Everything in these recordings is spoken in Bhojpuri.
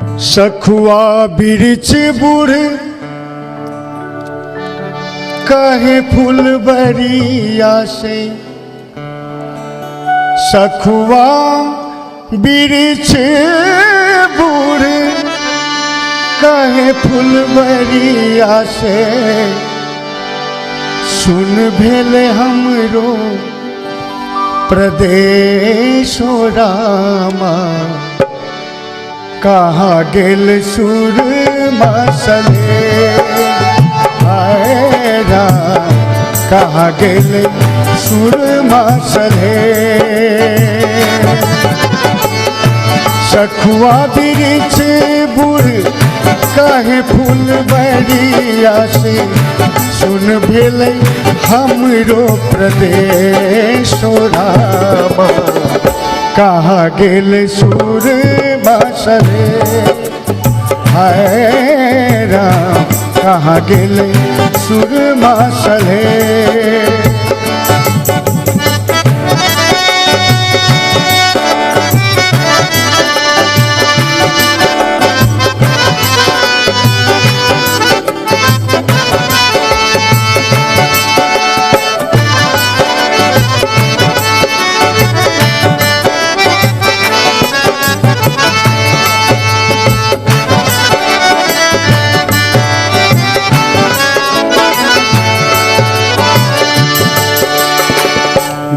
सखुआ बिरछ बूढ़ कहे फुलबरिया से, सखुआ बिरछ बूढ़ कहे फुलबरिया से, सुन भेले हमरो प्रदेशो रामा, कहाँ गेल सुरमा सले, हाय राम कहाँ गेल सुरमा सले। सखुआ बिरछ बूढ़ कहे फुलबरिया से, सुन भेले हमरो प्रदेशो रामा, कहाँ गेल सुरमा सले, हाय राम कहाँ गेल सुरमा सले।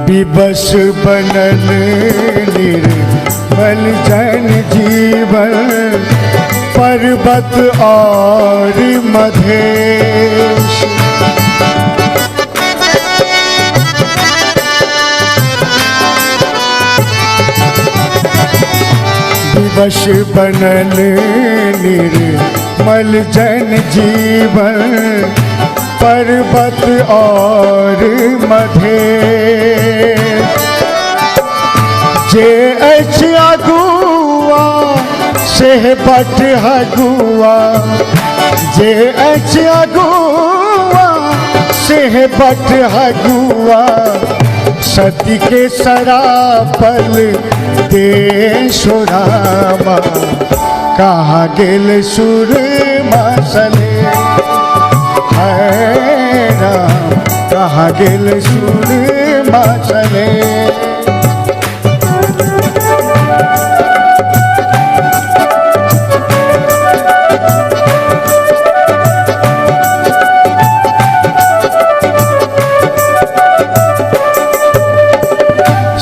विवश बनल निर्मल जन जीवन, पर्वत और मधेश। विवश बनल निर्मल जन जीवन, पर्वत और मधेश। जे अछि अगुआ से बट हगुआ, जे अछि अगुआ से बट हगुआ, सती के सरापल देशो रामा, कहाँ गेल सुरमा सले, हाय राम कहाँ गेल सुरमा सले।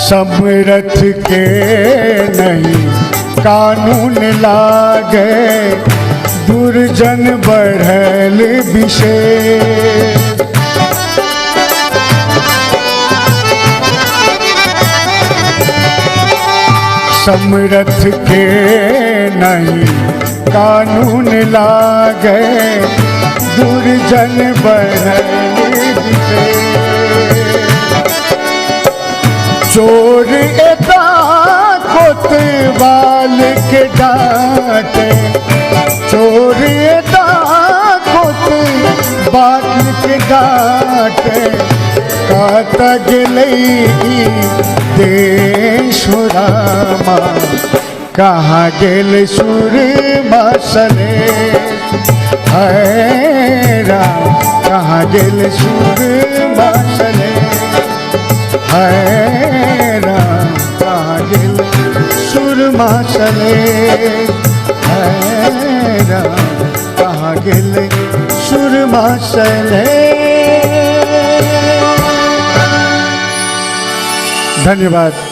समरथ के नहीं कानून लागे, दुर्जन बढ़ल विशेष। समरथ के नहीं कानून लागे, दुर्जन बढ़ल विशेष। चोर एता कोतवाल के डांटे, चोर एता कोतवाल के डांटे, कात गेलई देशो रामा, कहाँ गेल सुरमा सले, हाय राम कहाँ गेल सुरमा सले, हाय राम कहाँ गेल सुरमा सले, हाय राम कहाँ गेल सुरमा सले। धन्यवाद।